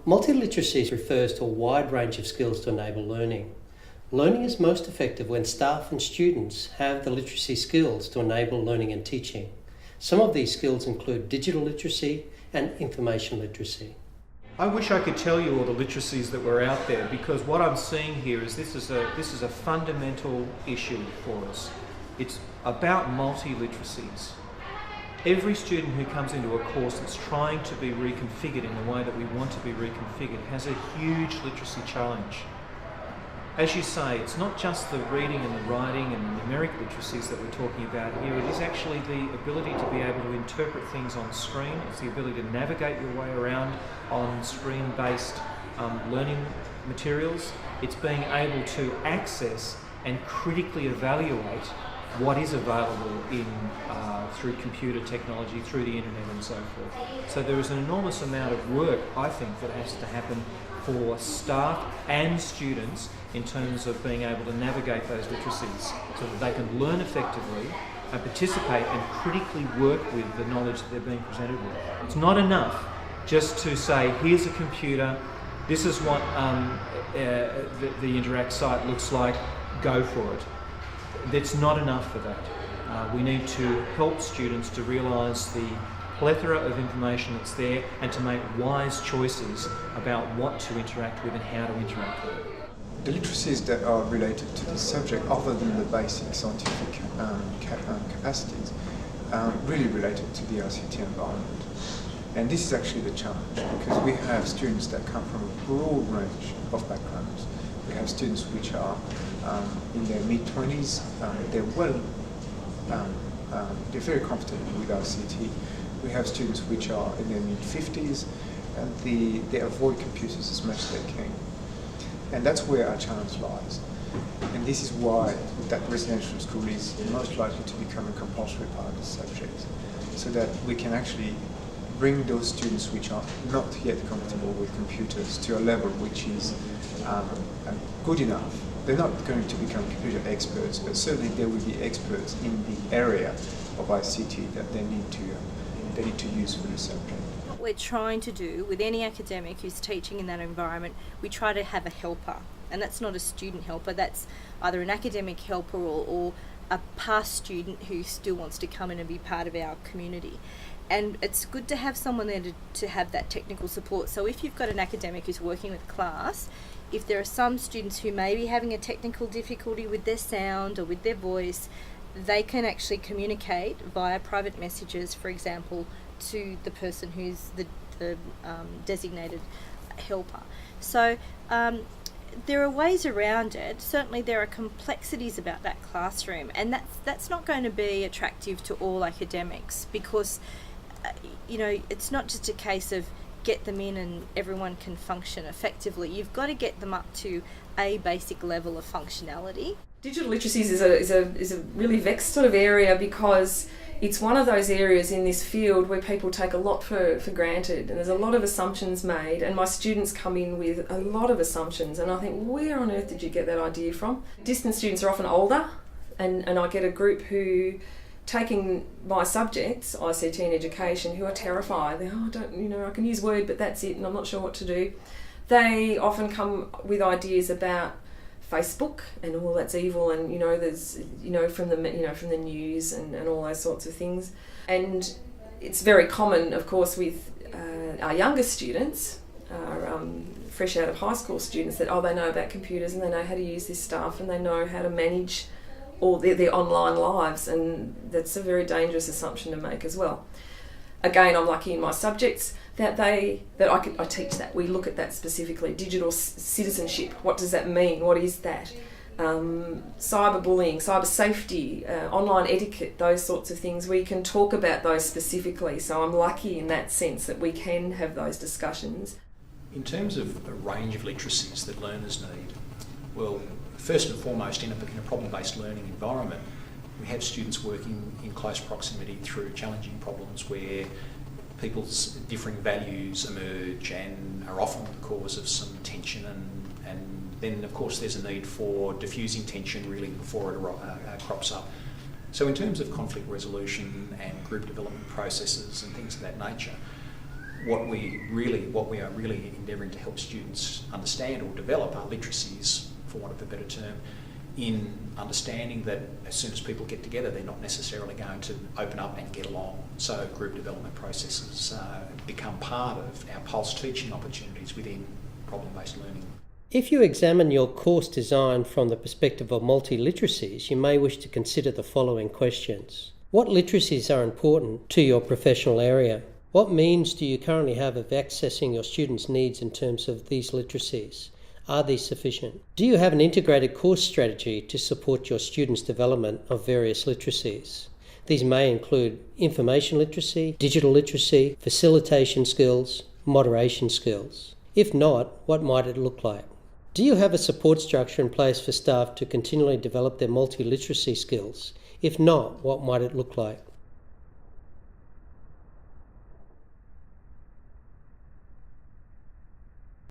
Multi-literacies refers to a wide range of skills to enable learning. Learning is most effective when staff and students have the literacy skills to enable learning and teaching. Some of these skills include digital literacy and information literacy. I wish I could tell you all the literacies that were out there, because what I'm seeing here is this is a fundamental issue for us. It's about multi-literacies. Every student who comes into a course that's trying to be reconfigured in the way that we want to be reconfigured has a huge literacy challenge. As you say, it's not just the reading and the writing and the numeric literacies that we're talking about here. It is actually the ability to be able to interpret things on screen. It's the ability to navigate your way around on screen-based learning materials. It's being able to access and critically evaluate what is available through computer technology, through the internet and so forth. So there is an enormous amount of work, I think, that has to happen for staff and students in terms of being able to navigate those literacies so that they can learn effectively and participate and critically work with the knowledge that they're being presented with. It's not enough just to say, here's a computer, this is what the Interact site looks like, go for it. That's not enough for that. We need to help students to realise the plethora of information that's there and to make wise choices about what to interact with and how to interact with it. The literacies that are related to this subject, other than the basic scientific capacities, really related to the ICT environment. And this is actually the challenge, because we have students that come from a broad range of backgrounds. We have students which are in their mid-20s, they're very comfortable with ICT. We have students which are in their mid-50s, and they avoid computers as much as they can. And that's where our challenge lies. And this is why that residential school is most likely to become a compulsory part of the subject, so that we can actually bring those students which are not yet comfortable with computers to a level which is good enough. They're not going to become computer experts, but certainly they will be experts in the area of ICT that they need to use for the subject. What we're trying to do with any academic who's teaching in that environment, we try to have a helper, and that's not a student helper, that's either an academic helper or a past student who still wants to come in and be part of our community. And it's good to have someone there to have that technical support. So if you've got an academic who's working with class, if there are some students who may be having a technical difficulty with their sound or with their voice, they can actually communicate via private messages, for example, to the person who's the designated helper. So there are ways around it. Certainly there are complexities about that classroom, and that's not going to be attractive to all academics, because it's not just a case of get them in and everyone can function effectively. You've got to get them up to a basic level of functionality. Digital literacies is a really vexed sort of area, because it's one of those areas in this field where people take a lot for granted, and there's a lot of assumptions made, and my students come in with a lot of assumptions, and I think, where on earth did you get that idea from? Distance students are often older, and I get a group who, taking my subjects, ICT and education, who are terrified. I can use Word, but that's it, and I'm not sure what to do. They often come with ideas about Facebook and all that's evil, and there's from the news and all those sorts of things. And it's very common, of course, with our younger students, our fresh out of high school students, that they know about computers and they know how to use this stuff and they know how to manage all their online lives, and that's a very dangerous assumption to make as well. Again, I'm lucky in my subjects that I teach that. We look at that specifically. Digital citizenship, what does that mean? What is that? Cyberbullying, cyber safety, online etiquette, those sorts of things. We can talk about those specifically. So I'm lucky in that sense that we can have those discussions. In terms of a range of literacies that learners need, well, first and foremost, in a problem-based learning environment, we have students working in close proximity through challenging problems where people's differing values emerge and are often the cause of some tension, and then of course there's a need for diffusing tension really before it crops up. So in terms of conflict resolution and group development processes and things of that nature, what we are really endeavouring to help students understand or develop are literacies, for want of a better term, in understanding that as soon as people get together, they're not necessarily going to open up and get along. So group development processes become part of our pulse teaching opportunities within problem-based learning. If you examine your course design from the perspective of multi-literacies, you may wish to consider the following questions. What literacies are important to your professional area? What means do you currently have of accessing your students' needs in terms of these literacies? Are these sufficient? Do you have an integrated course strategy to support your students' development of various literacies? These may include information literacy, digital literacy, facilitation skills, moderation skills. If not, what might it look like? Do you have a support structure in place for staff to continually develop their multi-literacy skills? If not, what might it look like?